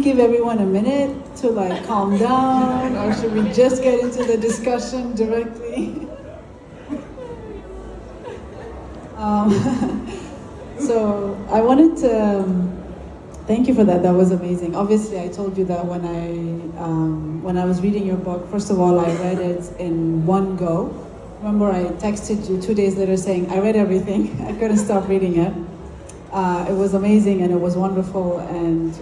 give everyone a minute to like calm down, or should we just get into the discussion directly? So I wanted to thank you for that. That was amazing. Obviously, I told you that when I was reading your book. First of all, I read it in one go. Remember, I texted you 2 days later saying I read everything. I couldn't stop reading it. It was amazing and it was wonderful, and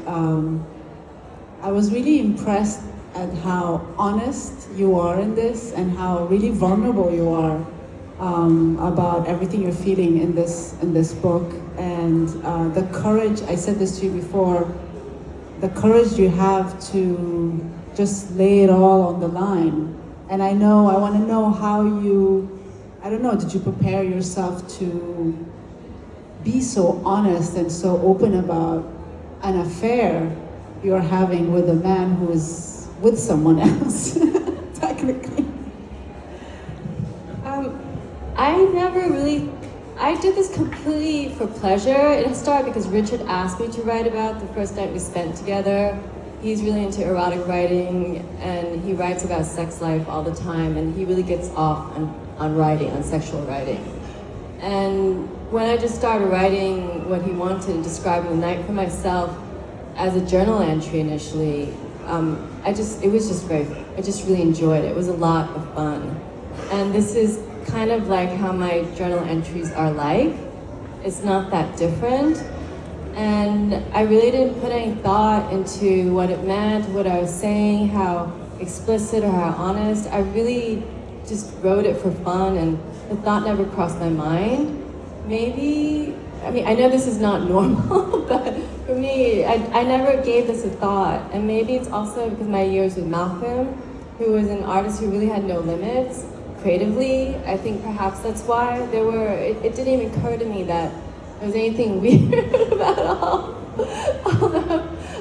I was really impressed at how honest you are in this and how really vulnerable you are about everything you're feeling in this book, and the courage. I said this to you before. The courage you have to just lay it all on the line. And I want to know how you. I don't know. Did you prepare yourself to be so honest and so open about an affair you're having with a man who is with someone else, technically? I did this completely for pleasure. It started because Richard asked me to write about the first night we spent together. He's really into erotic writing, and he writes about sex life all the time, and he really gets off on writing, on sexual writing. And when I just started writing what he wanted and describing the night for myself as a journal entry initially, I just really enjoyed it. It was a lot of fun. And this is kind of like how my journal entries are like. It's not that different. And I really didn't put any thought into what it meant, what I was saying, how explicit or how honest. I really just wrote it for fun, and the thought never crossed my mind. Maybe, I know this is not normal, but for me, I never gave this a thought. And maybe it's also because my years with Malcolm, who was an artist who really had no limits creatively. I think perhaps that's why it didn't even occur to me that there was anything weird about it all.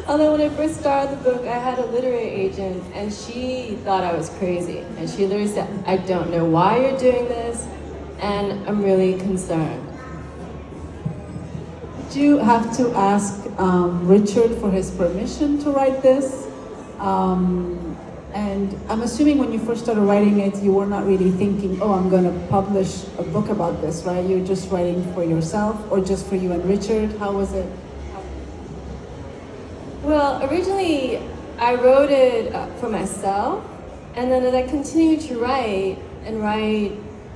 Although when I first started the book, I had a literary agent, and she thought I was crazy. And she literally said, I don't know why you're doing this, and I'm really concerned. Did you have to ask Richard for his permission to write this? And I'm assuming when you first started writing it, you were not really thinking, oh, I'm going to publish a book about this, right? You're just writing for yourself, or just for you and Richard? How was it? Well, originally I wrote it for myself, and then as I continued to write,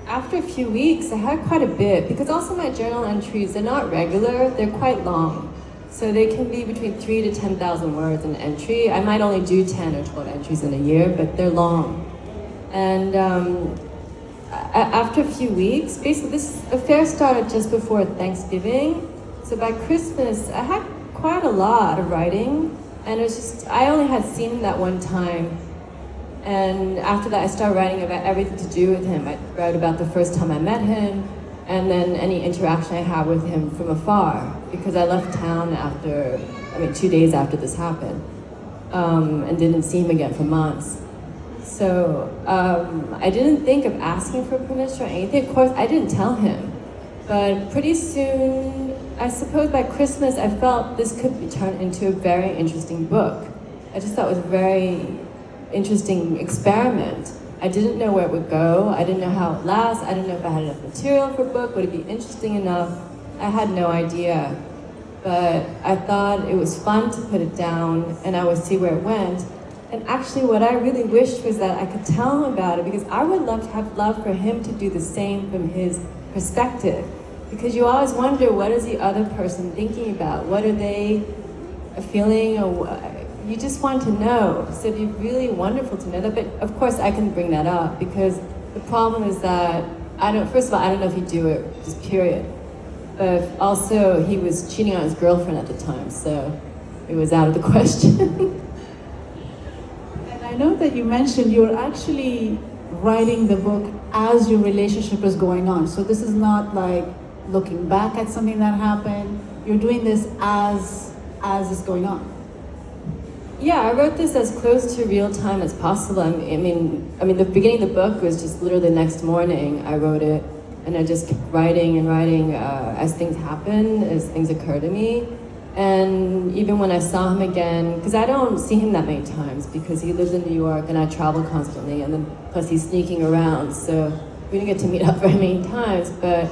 after a few weeks, I had quite a bit, because also my journal entries, they're not regular, they're quite long. So they can be between 3,000 to 10,000 words an entry. I might only do 10 or 12 entries in a year, but they're long. And after a few weeks, basically this affair started just before Thanksgiving. So by Christmas, I had quite a lot of writing, and it was just, I only had seen him that one time. And after that, I started writing about everything to do with him. I wrote about the first time I met him, and then any interaction I had with him from afar, because I left town 2 days after this happened, and didn't see him again for months. So I didn't think of asking for permission or anything. Of course, I didn't tell him, but pretty soon, I suppose by Christmas, I felt this could be turned into a very interesting book. I just thought it was a very interesting experiment. I didn't know where it would go. I didn't know how it would last. I didn't know if I had enough material for a book. Would it be interesting enough? I had no idea. But I thought it was fun to put it down, and I would see where it went. And actually what I really wished was that I could tell him about it, because I would have loved for him to do the same from his perspective. Because you always wonder, what is the other person thinking about? What are they feeling? Or you just want to know. So it'd be really wonderful to know that. But of course I can bring that up, because the problem is that first of all, I don't know if he'd do it, just period. But also he was cheating on his girlfriend at the time, so it was out of the question. And I know that you mentioned you're actually writing the book as your relationship is going on. So this is not like looking back at something that happened. You're doing this as it's going on. Yeah, I wrote this as close to real time as possible. I mean, the beginning of the book was just literally the next morning I wrote it, and I just kept writing and writing as things happen, as things occur to me. And even when I saw him again, because I don't see him that many times because he lives in New York and I travel constantly, and then plus he's sneaking around, so we didn't get to meet up very many times. But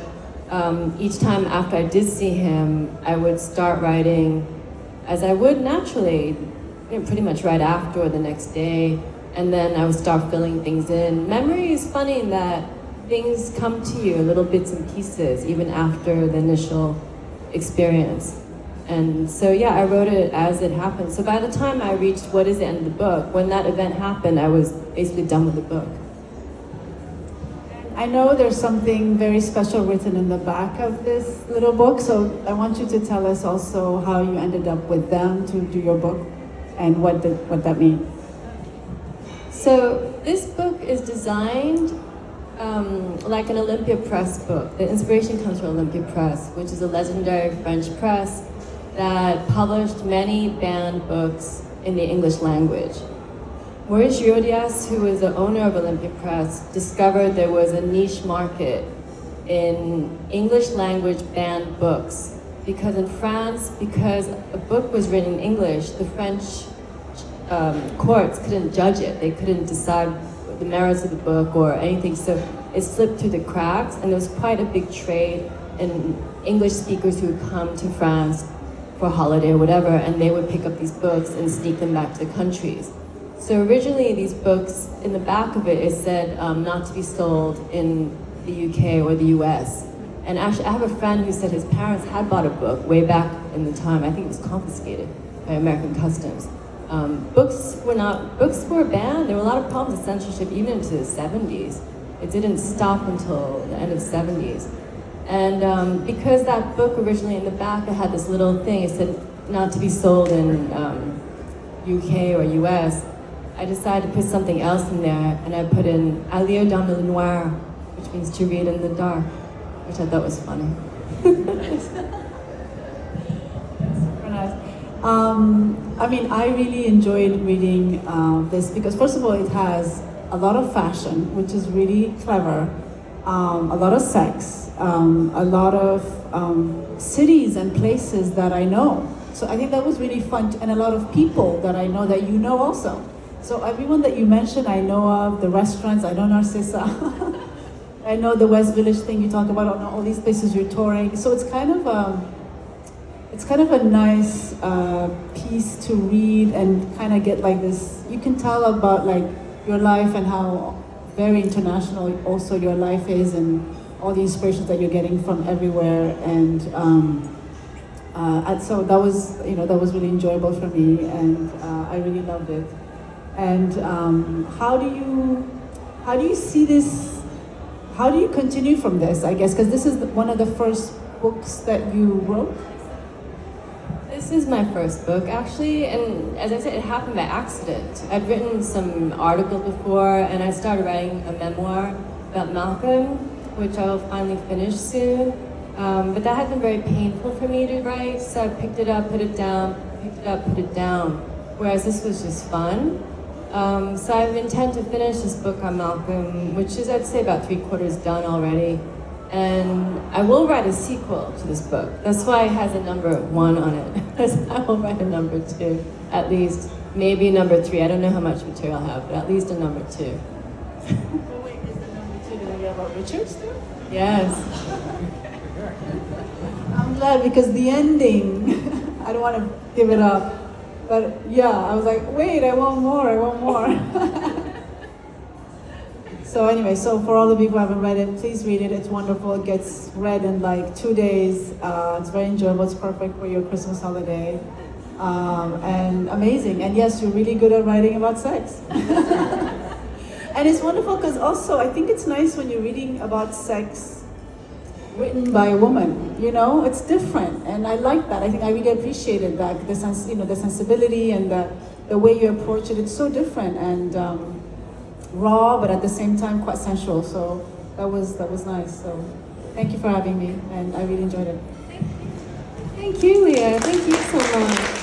each time after I did see him, I would start writing as I would naturally, pretty much right after or the next day, and then I would start filling things in. Memory is funny in that things come to you, little bits and pieces, even after the initial experience. And so yeah, I wrote it as it happened. So by the time I reached what is the end of the book, when that event happened, I was basically done with the book. I know there's something very special written in the back of this little book, so I want you to tell us also how you ended up with them to do your book and what that means. So this book is designed like an Olympia Press book. The inspiration comes from Olympia Press, which is a legendary French press that published many banned books in the English language. Maurice Jodias, who was the owner of Olympia Press, discovered there was a niche market in English language banned books. Because in France, because a book was written in English, the French courts couldn't judge it. They couldn't decide the merits of the book or anything, so it slipped through the cracks, and there was quite a big trade in English speakers who would come to France for a holiday or whatever, and they would pick up these books and sneak them back to the countries. So originally these books, in the back of it said not to be sold in the UK or the US. And actually I have a friend who said his parents had bought a book way back in the time. I think it was confiscated by American Customs. Books were banned. There were a lot of problems with censorship even into the 70s. It didn't stop until the end of the 70s. And because that book originally in the back, it had this little thing, it said not to be sold in UK or US, I decided to put something else in there, and I put in "À lire dans le noir," which means to read in the dark, which I thought was funny. I mean, I really enjoyed reading this because, first of all, it has a lot of fashion, which is really clever, a lot of sex, a lot of cities and places that I know. So I think that was really fun, and a lot of people that I know that you know also. So everyone that you mentioned, I know of, the restaurants, I know Narcissa. I know the West Village thing you talk about, I know all these places you're touring. So it's kind of a nice piece to read and kind of get like this, you can tell about like your life and how very international also your life is, and all the inspirations that you're getting from everywhere. And so that was really enjoyable for me, and I really loved it. And how do you see this? How do you continue from this? I guess because this is one of the first books that you wrote. This is my first book, actually, and as I said, it happened by accident. I'd written some articles before, and I started writing a memoir about Malcolm, which I will finally finish soon. But that had been very painful for me to write, so I picked it up, put it down, picked it up, put it down, whereas this was just fun. So I intend to finish this book on Malcolm, which is, I'd say, about 3/4 done already. And I will write a sequel to this book. That's why it has a number 1 on it. I will write a number 2, at least, maybe a number 3. I don't know how much material I have, but at least a number 2. But wait, is the number 2 going to be about Richard still? Yes. I'm glad, because the ending, I don't want to give it up. But yeah, I was like, wait, I want more. So anyway, so for all the people who haven't read it, please read it. It's wonderful. It gets read in like 2 days. It's very enjoyable. It's perfect for your Christmas holiday. And amazing. And yes, you're really good at writing about sex. And it's wonderful because also I think it's nice when you're reading about sex written by a woman, it's different, and I like that. I think I really appreciated that, the sensibility and the way you approach it. It's so different and raw, but at the same time quite sensual. So that was nice. So thank you for having me, and I really enjoyed it. Thank you, Liya. Thank you so much.